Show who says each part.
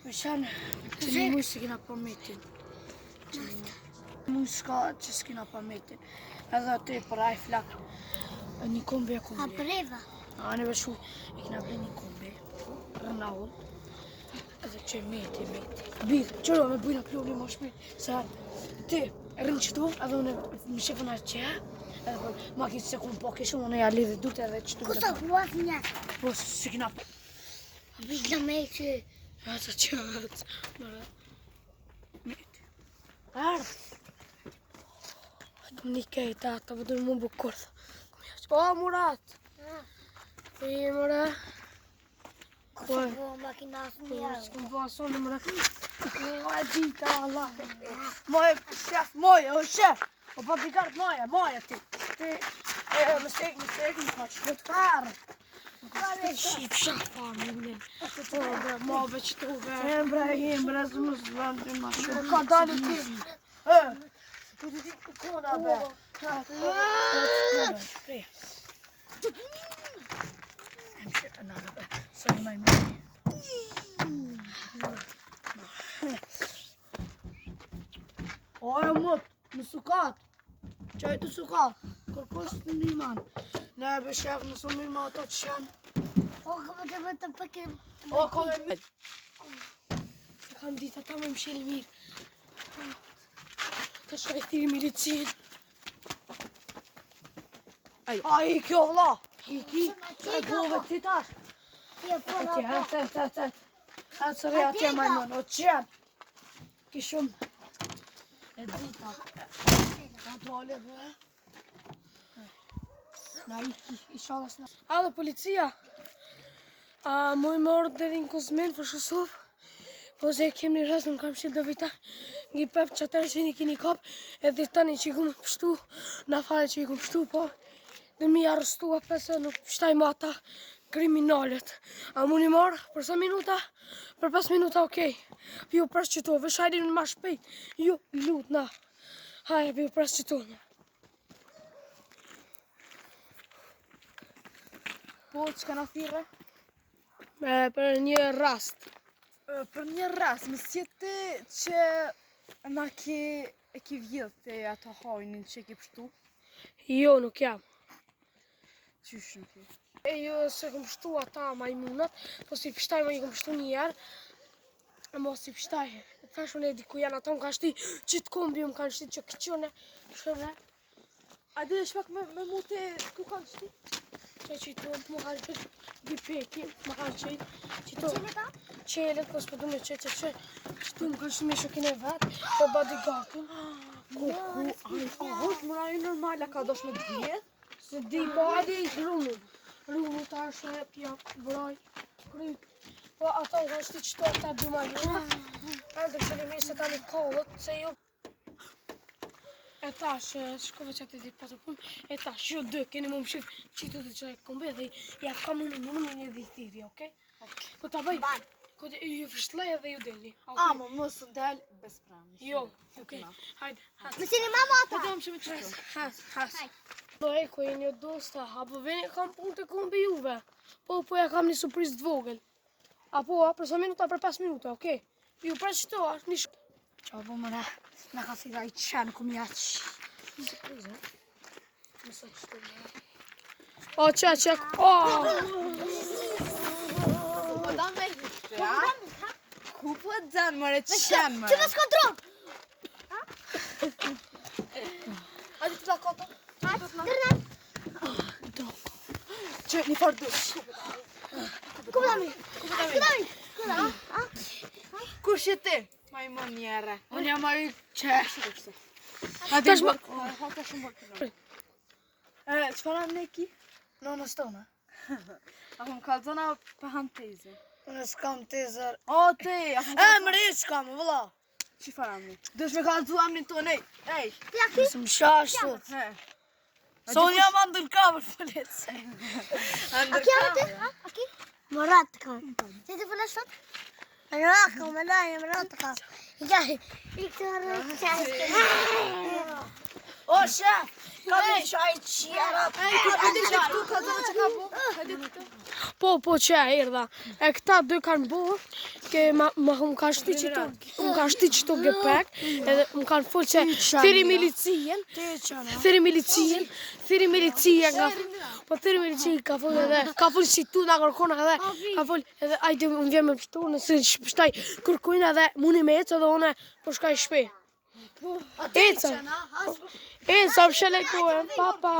Speaker 1: Me shanë që një mujë se kina pa metin. Mujë s'ka që s'kina pa metin. Edhe aty për aj flak. Një kombi e kombi.
Speaker 2: A breva?
Speaker 1: A neve shuj e kina ble një kombi. Rëna ullë. Edhe që meti. Birë, qëro me bujna pluvli ma shpejt. Se ti rënë qëtu, edhe une më shifën atë që edhe për ma kitë se kumë po kishëm, une ja lidhe dute edhe qëtu.
Speaker 2: Kusta huas njët?
Speaker 1: Po se kina pa.
Speaker 2: Vizna me që...
Speaker 1: Atë që mërë. Meti. Ardhë. Një kejta, ta vëdojnë më bukur. O, Murat! Po je, mëre?
Speaker 2: Kusta po makinasë një arë?
Speaker 1: S'këm po asonë, mëre. Moje gjita, Allah. Moje shef, moje, o shef. O pa pikartë moje ti. Ti, më stek, më pa që të karë. Shqip, shafa, më gëllin. O, bre, ma veç të ube. Bre, zë më zvëndë të ma shumë. Ka dalë ti. Po të ti kona, be. Sorry, my man. Oja mot, në sukat. Qaj të sukat. Kërkosh të një man. Ne be shef nësë mirë ma ato që shanë.
Speaker 2: O, këmë të vëtë të pëke...
Speaker 1: O, kome mirë. Se kam dita ta me më shilë mirë. Të shkaj tiri milicin. A i kjo vla. I e bove ti tash. Atë sërë atje majmon, o qenë. Kishëm. E drita. Kontrole dhe. Na i shalas na. A dhe policia. Mu i morë dhe rinë Kuzmin për Shusuf. Po se kem një rrës, nuk kam shqit dhe vita. Ngi pep që atërë që një kini kap. Edhe tani që i kumë pështu. Na fare që i kumë pështu, po. Dhe mi arrestu e pese nuk pështaj ma ata kriminalet. A mu një marë për sa minuta? Për 5 minuta, okej. Pi u pres që to, vesh hajdi në ma shpejt. Ju, i lut, na. Hajde, pi u pres që to.
Speaker 3: Po, që ka na thire?
Speaker 1: Për një rast.
Speaker 3: Për një rast, më sjeti që na e ki vjedh të ato hajnin që e ki pështu?
Speaker 1: Jo, nuk jam.
Speaker 3: Qysh nuk i?
Speaker 1: E jo se këm pështu ata majmunat, po si pështaj ma i këm pështu njerë. Mo si pështaj, thashun e di ku janë ata, më kanë shti qitë kombi, më kanë shti që këqone, shërre.
Speaker 3: A dhe shpak me mute ku kanë shti?
Speaker 1: Që qito, më kanë qëtë gipekin, më kanë qëtë, qito.
Speaker 2: Qele ka?
Speaker 1: Qelet, po s'po du me qëtë, qëtu më kanë shti me shokin e vetë, po bodyguardin.
Speaker 3: Ahoj, mëra e normal, a ka dosh me të vjedh?
Speaker 1: Se di, po adi i rrumu. Rrumu ta është pja, vraj, kryp. Po ata u kanë shti qëto ata dy majmuna. Andër që një se ta një kohët, se jo. E tash, shkove që ati di pato punë, e tash, jo dë, keni më më shifë qitu të që e kombe dhe ja ka më një dhithiri, okej? Po ta bëj, ju fështlej edhe ju deli.
Speaker 3: Ama, mësë del, bez pranë.
Speaker 1: Jo, okej, hajde, hajde.
Speaker 2: Më si një mama ata?
Speaker 3: Po do më shumë të qërës.
Speaker 1: Has. Do e ku e një dosta, apo veni kam punë të kombi juve. Po ja kam një surprizë të vogël. Apo, për sa minuta, për 5 minuta, okej? Ju pra qëto, është një shkë. Qa po mëre, në ka thira i qenë, ku mja që. Një surprizë, Mësa qëto mëre. O, qek, o!
Speaker 3: Po da me hitë, a? Ku po të dënë, mëre, qenë, mëre?
Speaker 2: Që më s'kontrol?
Speaker 3: A di të la koto?
Speaker 2: Dërna?
Speaker 3: Që një farë dush.
Speaker 2: Ku përdami?
Speaker 3: Kush je ti? Majmon njere.
Speaker 1: Unë jam ai qesh.
Speaker 3: A
Speaker 1: Tash më...
Speaker 3: Haka shumë bërë. Qëfar anë ne ki?
Speaker 1: Nonës tona.
Speaker 3: A më kalzona për hanë teze.
Speaker 1: Unë s'kam tezer.
Speaker 3: O, te!
Speaker 1: Më rish kam, vëlla.
Speaker 3: Qëfar anë ne? Dësh me kalzu amnin tonë, ej!
Speaker 1: Nësë më shashtot.
Speaker 3: He.
Speaker 1: So unë jam undercover police.
Speaker 2: A kja më të? A ki? Më ratë kam. Se të përna sot? Më ratë, më ratë kam. I këtë rrë qashtë. O shef, ka me qaj qjera.
Speaker 3: Hajde këtu, ka dhënë që ka bu. Hajde këtu.
Speaker 1: Po që e erdha. E këta dy kanë bu, ke më ka shti që të gepek, edhe më kanë full që thiri milicien, po thiri milicien ka full si tu nga kërkona edhe, ka full edhe ajde më vjen me pështu, nëse shtaj kërkojnë edhe muni me ecë edhe une po shkaj shpe. Eca, më shele kohën, papa.